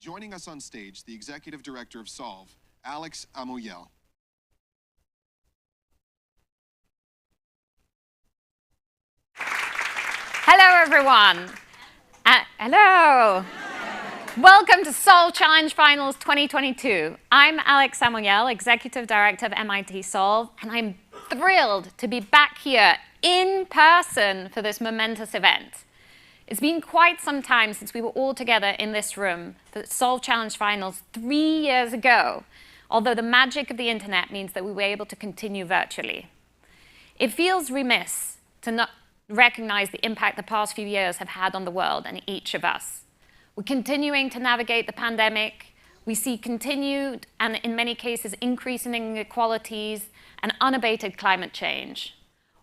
Joining us on stage, the Executive Director of Solve, Alex Amuyel. Hello, everyone. Hello. Welcome to Solve Challenge Finals 2022. I'm Alex Amuyel, Executive Director of MIT Solve, and I'm thrilled to be back here in person for this momentous event. It's been quite some time since we were all together in this room for Solve Challenge Finals 3 years ago, although the magic of the internet means that we were able to continue virtually. It feels remiss to not recognize the impact the past few years have had on the world and each of us. We're continuing to navigate the pandemic. We see continued and, in many cases, increasing inequalities and unabated climate change.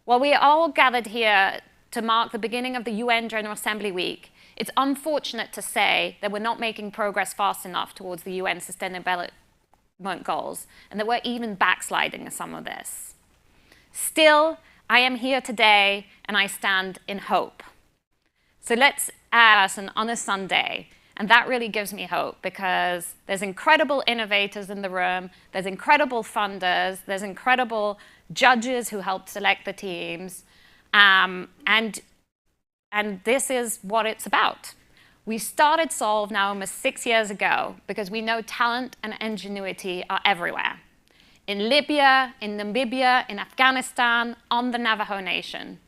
While we are all gathered here to mark the beginning of the UN General Assembly Week, it's unfortunate to say that we're not making progress fast enough towards the UN Sustainable Development Goals, and that we're even backsliding in some of this. Still, I am here today, and I stand in hope. So let's ask on a Sunday, and that really gives me hope because there's incredible innovators in the room, there's incredible funders, there's incredible judges who helped select the teams, and this is what it's about. We started Solve now almost 6 years ago because we know talent and ingenuity are everywhere. In Libya, in Namibia, in Afghanistan, on the Navajo Nation.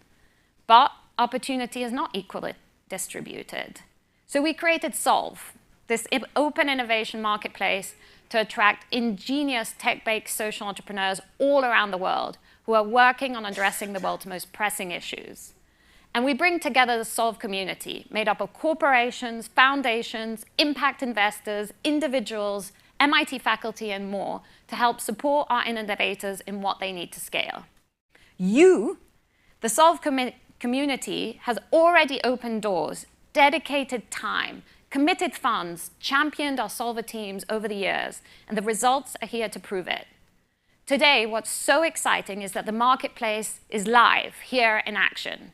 But opportunity is not equally distributed. So we created Solve, this open innovation marketplace to attract ingenious tech-based social entrepreneurs all around the world who are working on addressing the world's most pressing issues. And we bring together the Solve community, made up of corporations, foundations, impact investors, individuals, MIT faculty, and more, to help support our innovators in what they need to scale. You, the Solve community, has already opened doors, dedicated time, committed funds, championed our Solver teams over the years, and the results are here to prove it. Today, what's so exciting is that the marketplace is live, here in action.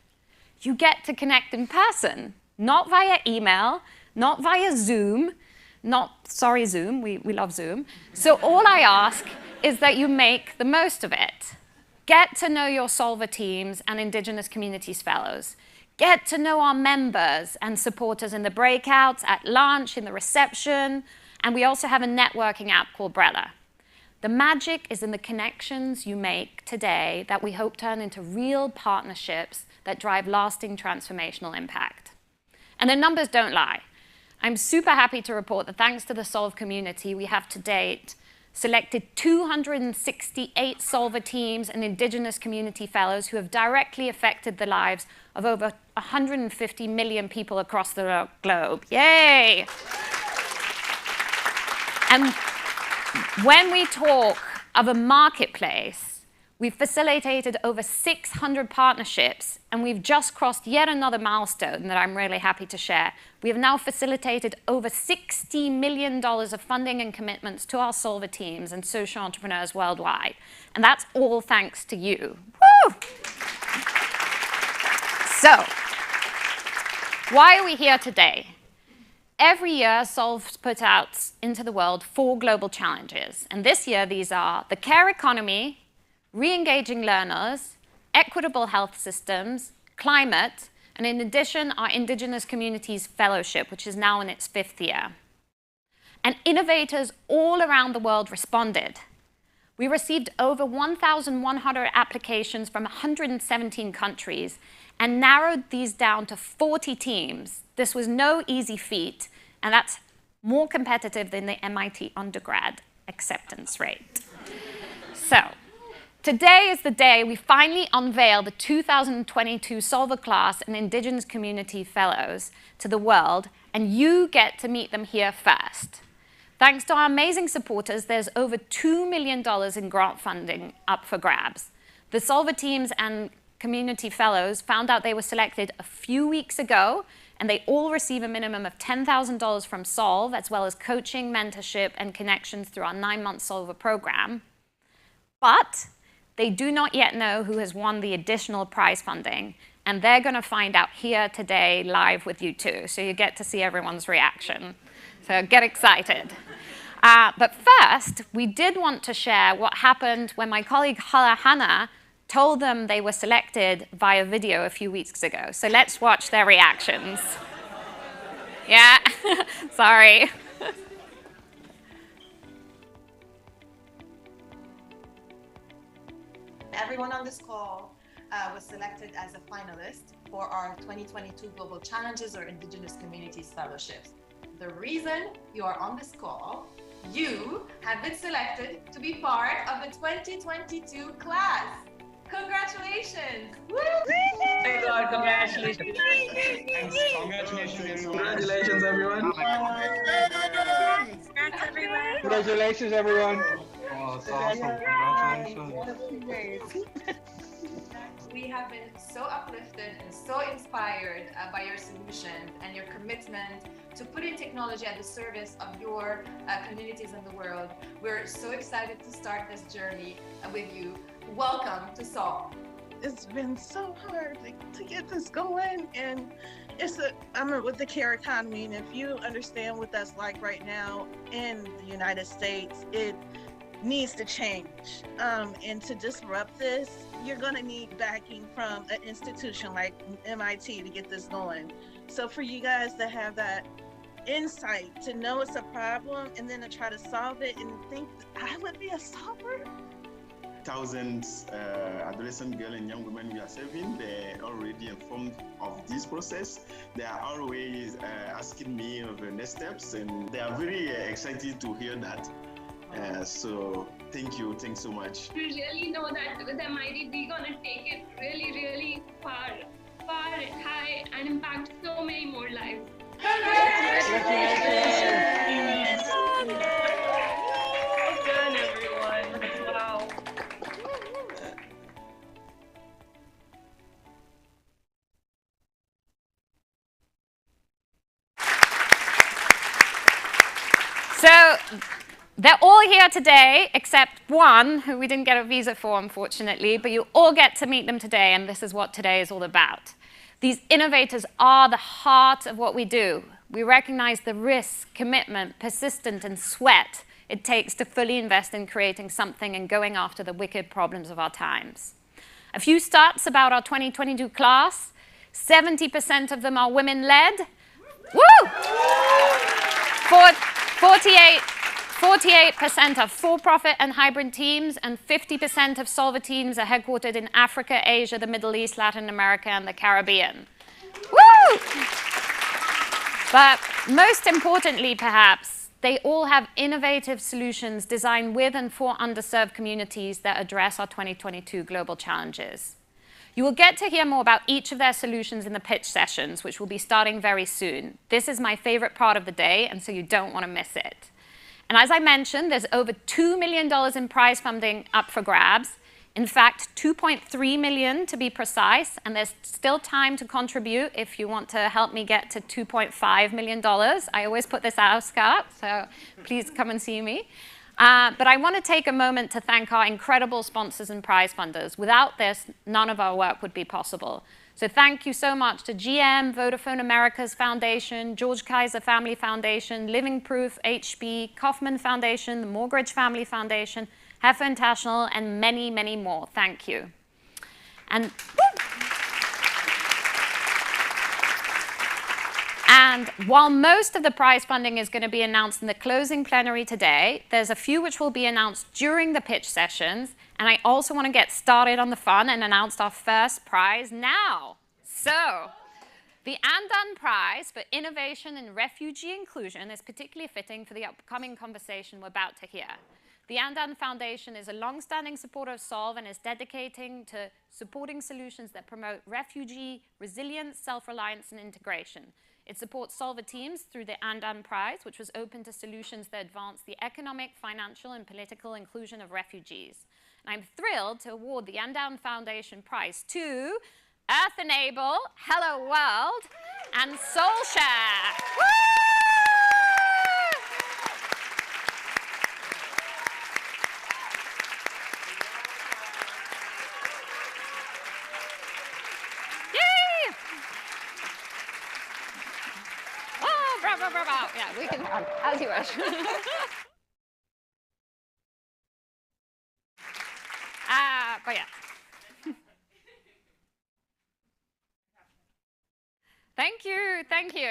You get to connect in person, not via email, not via Zoom, sorry Zoom, we love Zoom. So all I ask is that you make the most of it. Get to know your Solver teams and Indigenous Communities Fellows. Get to know our members and supporters in the breakouts, at lunch, in the reception, and we also have a networking app called Brella. The magic is in the connections you make today that we hope turn into real partnerships that drive lasting transformational impact. And the numbers don't lie. I'm super happy to report that thanks to the Solve community, we have to date selected 268 Solver teams and Indigenous Community Fellows who have directly affected the lives of over 150 million people across the globe. Yay! And when we talk of a marketplace, we've facilitated over 600 partnerships, and we've just crossed yet another milestone that I'm really happy to share. We have now facilitated over $60 million of funding and commitments to our Solver teams and social entrepreneurs worldwide. And that's all thanks to you. Woo! So, why are we here today? Every year, Solve puts out into the world 4 global challenges. And this year, these are the care economy, re-engaging learners, equitable health systems, climate, and in addition, our Indigenous Communities Fellowship, which is now in its 5th year. And innovators all around the world responded. We received over 1,100 applications from 117 countries and narrowed these down to 40 teams. This was no easy feat, and that's more competitive than the MIT undergrad acceptance rate. So, today is the day we finally unveil the 2022 Solver Class and Indigenous Community Fellows to the world, and you get to meet them here first. Thanks to our amazing supporters, there's over $2 million in grant funding up for grabs. The Solver teams and Community Fellows found out they were selected a few weeks ago, and they all receive a minimum of $10,000 from Solve, as well as coaching, mentorship, and connections through our 9-month Solver program. But they do not yet know who has won the additional prize funding, And they're going to find out here today live with you too. So you get to see everyone's reaction. So get excited. But first, we did want to share what happened when my colleague Hala Hannah told them they were selected via video a few weeks ago. So let's watch their reactions. Yeah, sorry. Everyone on this call was selected as a finalist for our 2022 Global Challenges or Indigenous Communities Fellowships. The reason you are on this call, you have been selected to be part of the 2022 class. Congratulations! Woo! Thank God, congratulations. Congratulations, everyone. Congrats, everyone. Congratulations, everyone. Oh, that's awesome. Congratulations. We have been so uplifted and so inspired by your solutions and your commitment to putting technology at the service of your communities in the world. We're so excited to start this journey with you. Welcome to Solve. It's been so hard to get this going, and I'm with the care economy, and if you understand what that's like right now in the United States, it needs to change. And to disrupt this, you're going to need backing from an institution like MIT to get this going. So for you guys to have that insight, to know it's a problem, and then to try to solve it and think I would be a solver. Thousands adolescent girls and young women we are serving, they're already informed of this process. They are always asking me of the next steps, and they are very excited to hear that. So thank you, thanks so much. We really know that with MIT, we're gonna take it really, really far, high, and impact so many more lives. Congratulations! Well done, everyone. Wow. So they're all here today, except one who we didn't get a visa for, unfortunately, but you all get to meet them today, and this is what today is all about. These innovators are the heart of what we do. We recognize the risk, commitment, persistence, and sweat it takes to fully invest in creating something and going after the wicked problems of our times. A few stats about our 2022 class. 70% of them are women-led. Woo! 48% are for-profit and hybrid teams, and 50% of Solver teams are headquartered in Africa, Asia, the Middle East, Latin America, and the Caribbean. Woo! But most importantly, perhaps, they all have innovative solutions designed with and for underserved communities that address our 2022 global challenges. You will get to hear more about each of their solutions in the pitch sessions, which will be starting very soon. This is my favorite part of the day, and so you don't want to miss it. And as I mentioned, there's over $2 million in prize funding up for grabs. In fact, $2.3 million to be precise, and there's still time to contribute if you want to help me get to $2.5 million. I always put this ask up, so please come and see me. But I want to take a moment to thank our incredible sponsors and prize funders. Without this, none of our work would be possible. So thank you so much to GM, Vodafone Americas Foundation, George Kaiser Family Foundation, Living Proof, HB, Kaufman Foundation, the Morgridge Family Foundation, Heifer International, and many, many more. Thank you. And while most of the prize funding is going to be announced in the closing plenary today, there's a few which will be announced during the pitch sessions. And I also want to get started on the fun and announce our first prize now. So the Andan Prize for Innovation in Refugee Inclusion is particularly fitting for the upcoming conversation we're about to hear. The Andan Foundation is a long-standing supporter of Solve and is dedicating to supporting solutions that promote refugee resilience, self-reliance, and integration. It supports Solver teams through the Andan Prize, which was open to solutions that advance the economic, financial, and political inclusion of refugees. And I'm thrilled to award the Andan Foundation Prize to Earth Enable, Hello World, and SoulShare. Woo! Yay! Yeah, we can, as you wish. But yeah. Thank you, thank you.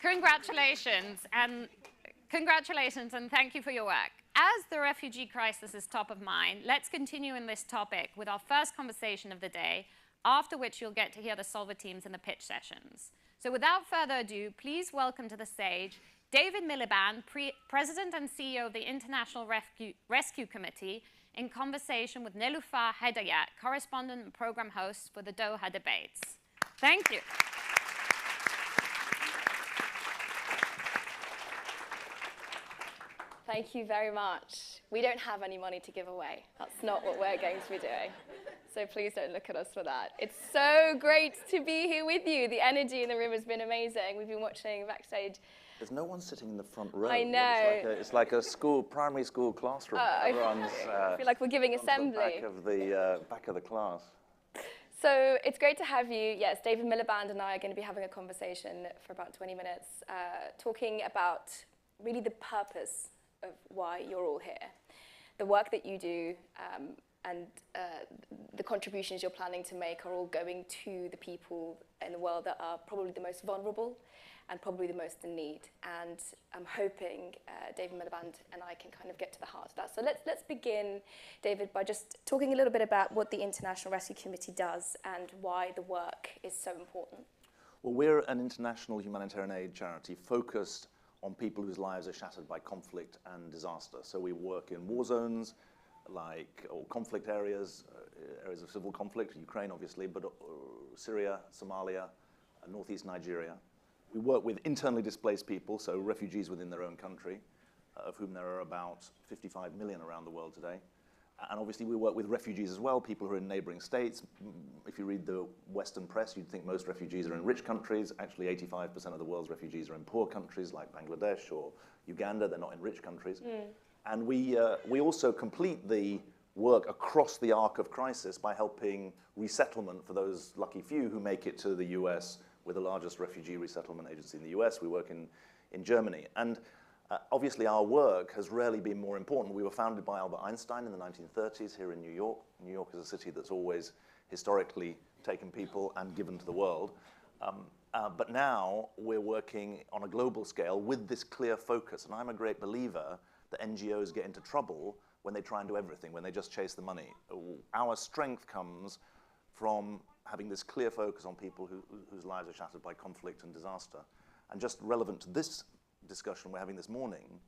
Congratulations, and thank you for your work. As the refugee crisis is top of mind, let's continue in this topic with our first conversation of the day, after which you'll get to hear the Solver teams in the pitch sessions. So without further ado, please welcome to the stage David Miliband, President and CEO of the International Rescue Committee, in conversation with Neloufar Hedayat, correspondent and program host for the Doha debates. Thank you. Thank you very much. We don't have any money to give away. That's not what we're going to be doing. So please don't look at us for that. It's so great to be here with you. The energy in the room has been amazing. We've been watching backstage. There's no one sitting in the front row. I know. It's like a primary school classroom. Everyone's I feel like we're giving assembly. Back of the class. So it's great to have you. Yes, David Miliband and I are going to be having a conversation for about 20 minutes, talking about really the purpose of why you're all here, the work that you do, and the contributions you're planning to make are all going to the people in the world that are probably the most vulnerable and probably the most in need. And I'm hoping David Miliband and I can kind of get to the heart of that. So let's begin, David, by just talking a little bit about what the International Rescue Committee does and why the work is so important. Well, we're an international humanitarian aid charity focused on people whose lives are shattered by conflict and disaster. So we work in war zones, or conflict areas, areas of civil conflict, Ukraine obviously, but Syria, Somalia, northeast Nigeria. We work with internally displaced people, so refugees within their own country, of whom there are about 55 million around the world today. And obviously we work with refugees as well, people who are in neighboring states. If you read the Western press, you'd think most refugees are in rich countries. Actually, 85% of the world's refugees are in poor countries like Bangladesh or Uganda. They're not in rich countries. And we also complete the work across the arc of crisis by helping resettlement for those lucky few who make it to the US. We're the largest refugee resettlement agency in the US. We work in Germany. And obviously our work has rarely been more important. We were founded by Albert Einstein in the 1930s here in New York. New York is a city that's always historically taken people and given to the world. But now we're working on a global scale with this clear focus. And I'm a great believer that NGOs get into trouble when they try and do everything, when they just chase the money. Our strength comes from having this clear focus on people whose lives are shattered by conflict and disaster. And just relevant to this discussion we're having this morning,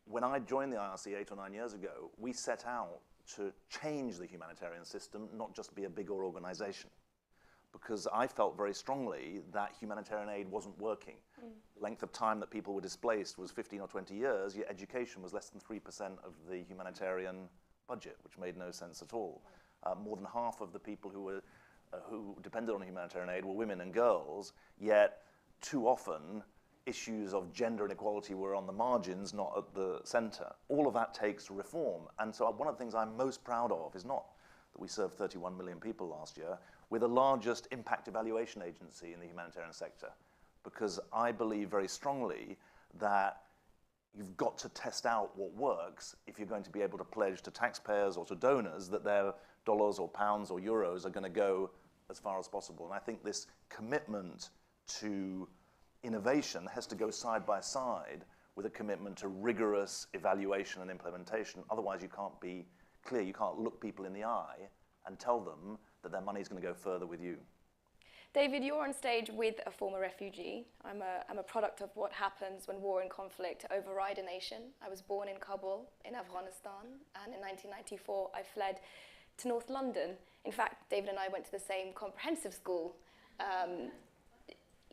when I joined the IRC 8 or 9 years ago, we set out to change the humanitarian system, not just be a bigger organization. Because I felt very strongly that humanitarian aid wasn't working. The length of time that people were displaced was 15 or 20 years, yet education was less than 3% of the humanitarian budget, which made no sense at all. More than half of the people who depended on humanitarian aid were women and girls, yet too often issues of gender inequality were on the margins, not at the center. All of that takes reform. And so one of the things I'm most proud of is not that we served 31 million people last year. We're the largest impact evaluation agency in the humanitarian sector, because I believe very strongly that you've got to test out what works if you're going to be able to pledge to taxpayers or to donors that their dollars or pounds or euros are going to go as far as possible. And I think this commitment to innovation has to go side by side with a commitment to rigorous evaluation and implementation. Otherwise, you can't be clear. You can't look people in the eye and tell them that their money is going to go further with you. David, you're on stage with a former refugee. I'm a product of what happens when war and conflict override a nation. I was born in Kabul, in Afghanistan, and in 1994 I fled to North London. In fact, David and I went to the same comprehensive school.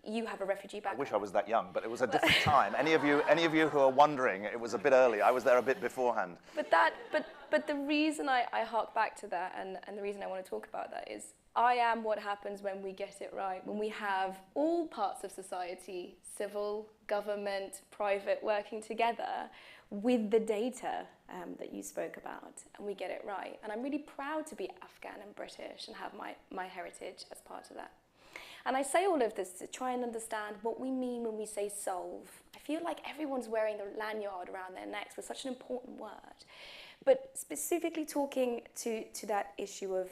You have a refugee background. I wish I was that young, but it was a different time. Any of you who are wondering, it was a bit early. I was there a bit beforehand. But the reason I hark back to that, and the reason I want to talk about that is, I am what happens when we get it right, when we have all parts of society, civil, government, private, working together with the data that you spoke about, and we get it right. And I'm really proud to be Afghan and British and have my heritage as part of that. And I say all of this to try and understand what we mean when we say solve. I feel like everyone's wearing the lanyard around their necks with such an important word. But specifically talking to that issue of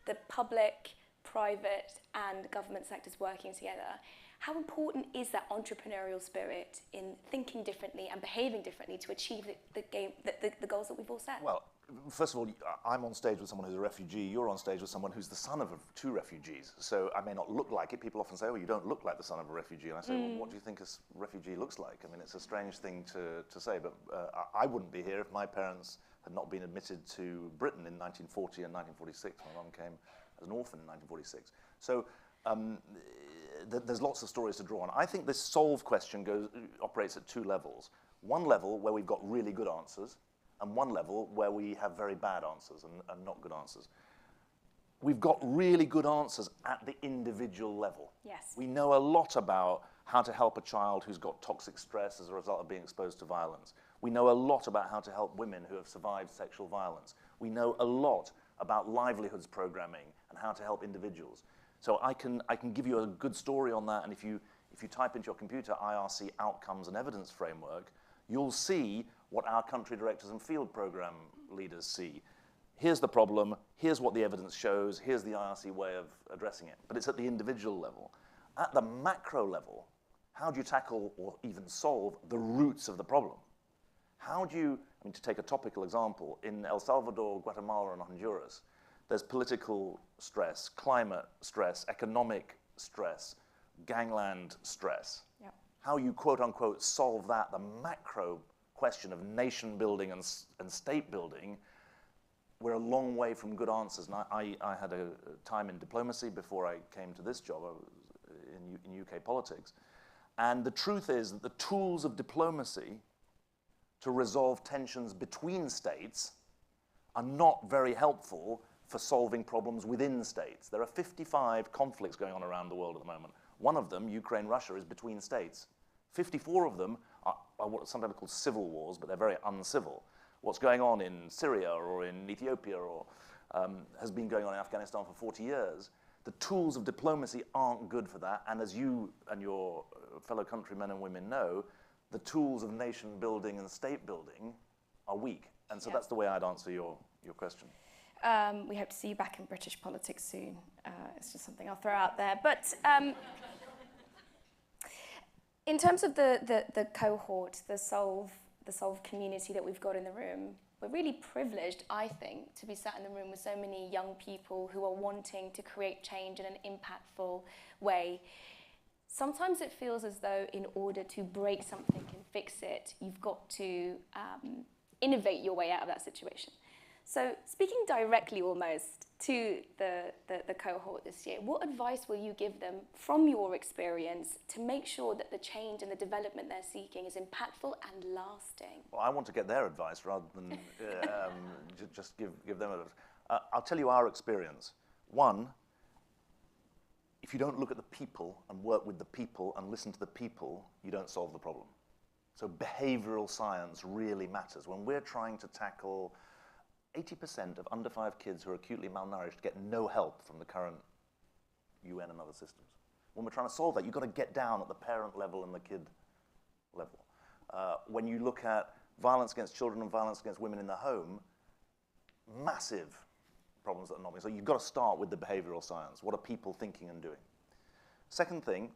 the public, private and government sectors working together, how important is that entrepreneurial spirit in thinking differently and behaving differently to achieve the goals that we've all set? Well, first of all, I'm on stage with someone who's a refugee. You're on stage with someone who's the son of two refugees. So I may not look like it. People often say, oh, you don't look like the son of a refugee. And I say, well, what do you think a refugee looks like? I mean, it's a strange thing to say, but I wouldn't be here if my parents had not been admitted to Britain in 1940 and 1946. My mum came as an orphan in 1946. So there's lots of stories to draw on. I think this solve question operates at two levels. One level where we've got really good answers, and one level where we have very bad answers and not good answers. We've got really good answers at the individual level. Yes. We know a lot about how to help a child who's got toxic stress as a result of being exposed to violence. We know a lot about how to help women who have survived sexual violence. We know a lot about livelihoods programming and how to help individuals. So I can give you a good story on that, and if you type into your computer IRC outcomes and evidence framework, you'll see what our country directors and field program leaders see. Here's the problem, here's what the evidence shows, here's the IRC way of addressing it. But it's at the individual level. At the macro level, how do you tackle or even solve the roots of the problem? How do you, to take a topical example, in El Salvador, Guatemala, and Honduras, there's political stress, climate stress, economic stress, gangland stress. Yep. How you, quote unquote, solve that, the macro question of nation building and state building, we're a long way from good answers. And I had a time in diplomacy before I came to this job. I was in UK politics. And the truth is that the tools of diplomacy to resolve tensions between states are not very helpful for solving problems within states. There are 55 conflicts going on around the world at the moment. One of them, Ukraine-Russia, is between states. 54 of them are what are sometimes called civil wars, but they're very uncivil. What's going on in Syria or in Ethiopia or has been going on in Afghanistan for 40 years. The tools of diplomacy aren't good for that, and as you and your fellow countrymen and women know, the tools of nation building and state building are weak. And so that's the way I'd answer your question. We hope to see you back in British politics soon. It's just something I'll throw out there. But in terms of the cohort, the solve community that we've got in the room, we're really privileged, I think, to be sat in the room with so many young people who are wanting to create change in an impactful way. Sometimes it feels as though in order to break something and fix it, you've got to innovate your way out of that situation. So speaking directly almost to the cohort this year, what advice will you give them from your experience to make sure that the change and the development they're seeking is impactful and lasting? Well, I want to get their advice rather than just give them advice. I'll tell you our experience. One, if you don't look at the people and work with the people and listen to the people, you don't solve the problem. So behavioral science really matters. When we're trying to tackle 80% of under 5 kids who are acutely malnourished get no help from the current UN and other systems. When we're trying to solve that, you've got to get down at the parent level and the kid level. When you look at violence against children and violence against women in the home, massive problems that are not being. So you've got to start with the behavioral science. What are people thinking and doing? Second thing,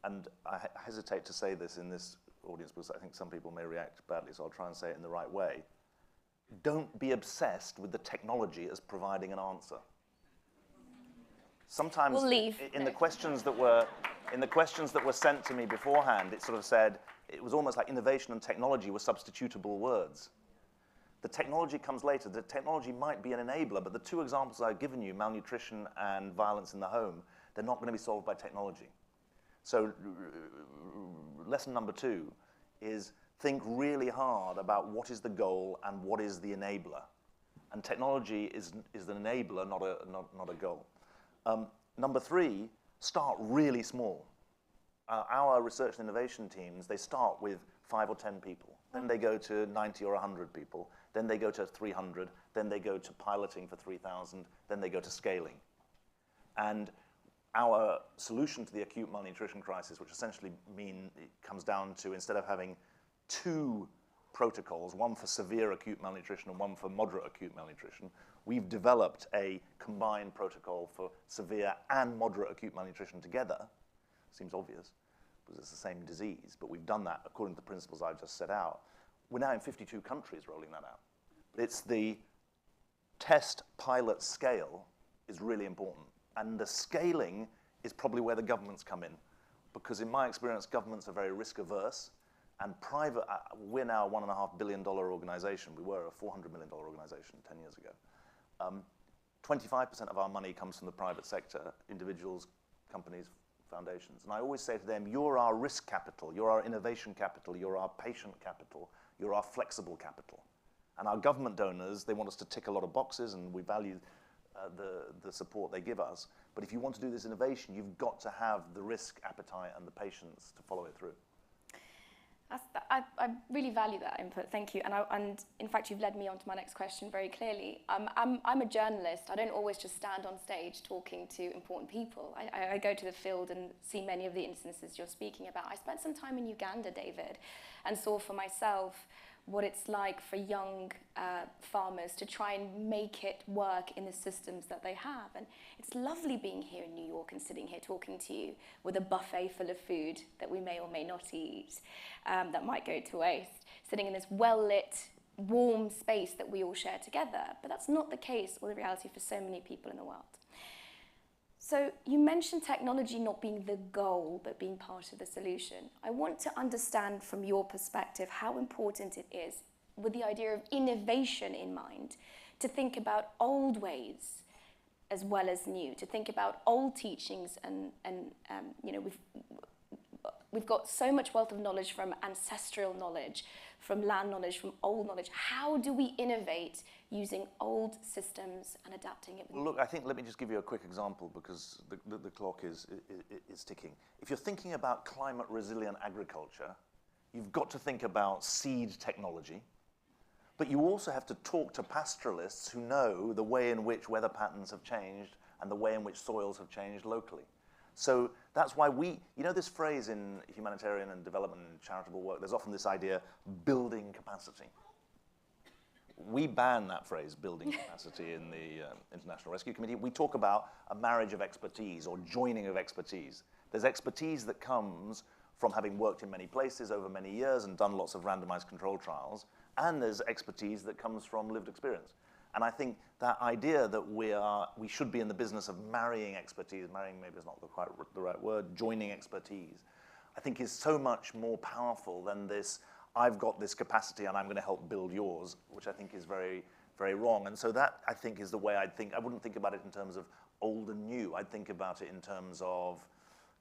and I hesitate to say this in this audience because I think some people may react badly, so I'll try and say it in the right way. Don't be obsessed with the technology as providing an answer. Sometimes we'll leave. In the questions that were sent to me beforehand, it sort of said it was almost like innovation and technology were substitutable words. The technology comes later. The technology might be an enabler, but the two examples I've given you, malnutrition and violence in the home, they're not going to be solved by technology. So lesson number 2 is think really hard about what is the goal and what is the enabler. And technology is an enabler, not a goal. Number 3, start really small. Our research and innovation teams, they start with 5 or 10 people. Then they go to 90 or 100 people. Then they go to 300. Then they go to piloting for 3,000. Then they go to scaling. And our solution to the acute malnutrition crisis, which essentially it comes down to, instead of having 2 protocols, one for severe acute malnutrition and one for moderate acute malnutrition, we've developed a combined protocol for severe and moderate acute malnutrition together. Seems obvious, because it's the same disease, but we've done that according to the principles I've just set out. We're now in 52 countries rolling that out. It's the test pilot scale is really important. And the scaling is probably where the governments come in. Because in my experience, governments are very risk averse. And private, we're now a $1.5 billion organization. We were a $400 million organization 10 years ago. 25% of our money comes from the private sector, individuals, companies, foundations. And I always say to them, you're our risk capital, you're our innovation capital, you're our patient capital, you're our flexible capital. And our government donors, they want us to tick a lot of boxes, and we value the support they give us. But if you want to do this innovation, you've got to have the risk appetite and the patience to follow it through. I really value that input, thank you. And in fact, you've led me on to my next question very clearly. I'm a journalist. I don't always just stand on stage talking to important people. I go to the field and see many of the instances you're speaking about. I spent some time in Uganda, David, and saw for myself what it's like for young farmers to try and make it work in the systems that they have. And it's lovely being here in New York and sitting here talking to you with a buffet full of food that we may or may not eat, that might go to waste, sitting in this well-lit, warm space that we all share together. But that's not the case or the reality for so many people in the world. So you mentioned technology not being the goal, but being part of the solution. I want to understand from your perspective how important it is, with the idea of innovation in mind, to think about old ways as well as new, to think about old teachings and you know, we've got so much wealth of knowledge from ancestral knowledge, from land knowledge, from old knowledge. How do we innovate using old systems and adapting it? Well, look, I think, let me just give you a quick example, because the clock is ticking. If you're thinking about climate resilient agriculture, you've got to think about seed technology, but you also have to talk to pastoralists who know the way in which weather patterns have changed and the way in which soils have changed locally. So that's why you know this phrase in humanitarian and development and charitable work, there's often this idea, building capacity. We ban that phrase, building capacity, in the International Rescue Committee. We talk about a marriage of expertise or joining of expertise. There's expertise that comes from having worked in many places over many years and done lots of randomized control trials, and there's expertise that comes from lived experience. And I think that idea that we should be in the business of marrying expertise, marrying maybe is not quite the right word, joining expertise, I think is so much more powerful than this, I've got this capacity and I'm going to help build yours, which I think is very, very wrong. And so that, I think, is the way I'd think. I wouldn't think about it in terms of old and new. I'd think about it in terms of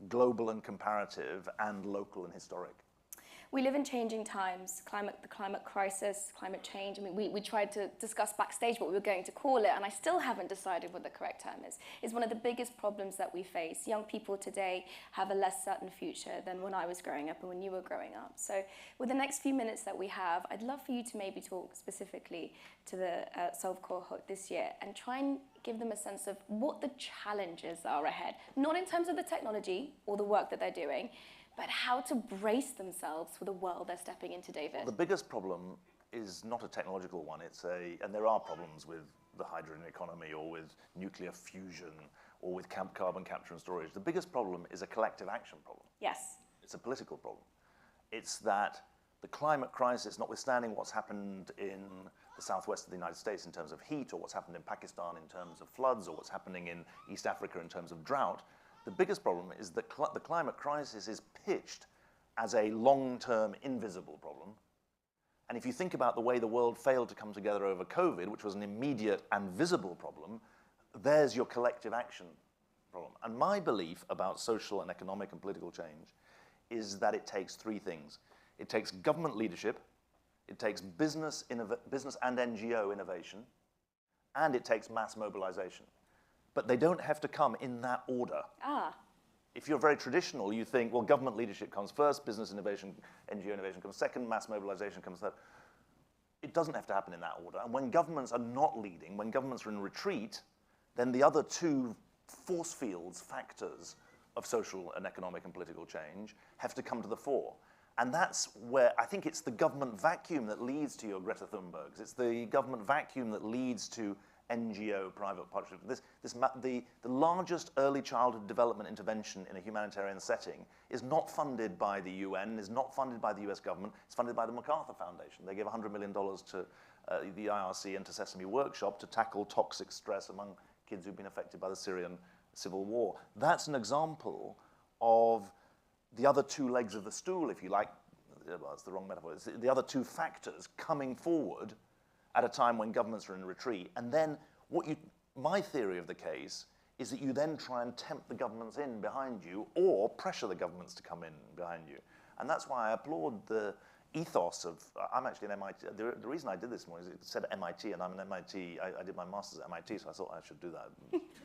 global and comparative and local and historic. We live in changing times, the climate crisis, climate change. I mean, we tried to discuss backstage what we were going to call it, and I still haven't decided what the correct term is. It's one of the biggest problems that we face. Young people today have a less certain future than when I was growing up and when you were growing up. So with the next few minutes that we have, I'd love for you to maybe talk specifically to the Solve cohort this year and try and give them a sense of what the challenges are ahead. Not in terms of the technology or the work that they're doing, but how to brace themselves for the world they're stepping into, David. Well, the biggest problem is not a technological one. And there are problems with the hydrogen economy or with nuclear fusion or with carbon capture and storage. The biggest problem is a collective action problem. Yes. It's a political problem. It's that the climate crisis, notwithstanding what's happened in the southwest of the United States in terms of heat, or what's happened in Pakistan in terms of floods, or what's happening in East Africa in terms of drought, the biggest problem is that the climate crisis is pitched as a long-term invisible problem. And if you think about the way the world failed to come together over COVID, which was an immediate and visible problem, there's your collective action problem. And my belief about social and economic and political change is that it takes three things. It takes government leadership, it takes business and NGO innovation, and it takes mass mobilization. But they don't have to come in that order. If you're very traditional, you think, well, government leadership comes first, business innovation, NGO innovation comes second, mass mobilization comes third. It doesn't have to happen in that order. And when governments are not leading, when governments are in retreat, then the other two force fields, factors of social and economic and political change have to come to the fore. And that's where I think it's the government vacuum that leads to your Greta Thunbergs. It's the government vacuum that leads to NGO private partnership. The largest early childhood development intervention in a humanitarian setting is not funded by the UN, is not funded by the US government, it's funded by the MacArthur Foundation. They gave $100 million to the IRC and to Sesame Workshop to tackle toxic stress among kids who've been affected by the Syrian civil war. That's an example of the other two legs of the stool, if you like. Well, that's the wrong metaphor. It's the other two factors coming forward at a time when governments are in retreat. And then my theory of the case is that you then try and tempt the governments in behind you or pressure the governments to come in behind you. And that's why I applaud the ethos of, I'm actually an MIT, the reason I did this morning is it said MIT, and I'm an MIT, I did my master's at MIT, so I thought I should do that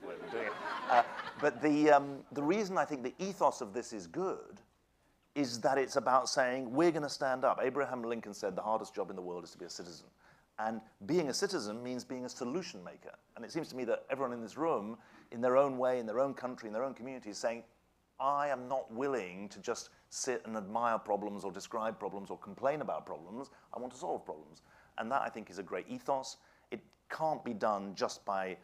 way of doing it. But the reason I think the ethos of this is good is that it's about saying, we're going to stand up. Abraham Lincoln said the hardest job in the world is to be a citizen. And being a citizen means being a solution maker. And it seems to me that everyone in this room, in their own way, in their own country, in their own community, is saying, I am not willing to just sit and admire problems or describe problems or complain about problems. I want to solve problems. And that, I think, is a great ethos. It can't be done just by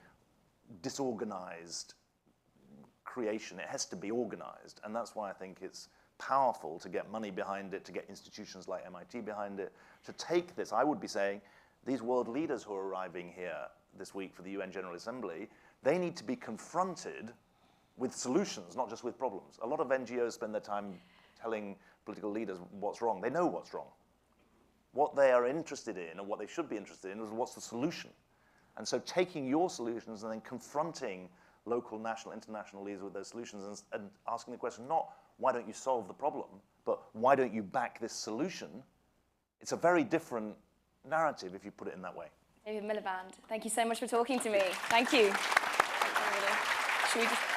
disorganized creation. It has to be organized. And that's why I think it's powerful to get money behind it, to get institutions like MIT behind it, to take this. I would be saying, these world leaders who are arriving here this week for the UN General Assembly, they need to be confronted with solutions, not just with problems. A lot of NGOs spend their time telling political leaders what's wrong. They know what's wrong. What they are interested in, or what they should be interested in, is what's the solution. And so taking your solutions and then confronting local, national, international leaders with those solutions and asking the question, not why don't you solve the problem, but why don't you back this solution? It's a very different narrative if you put it in that way. David Miliband, thank you so much for talking to me. Thank you. Should we just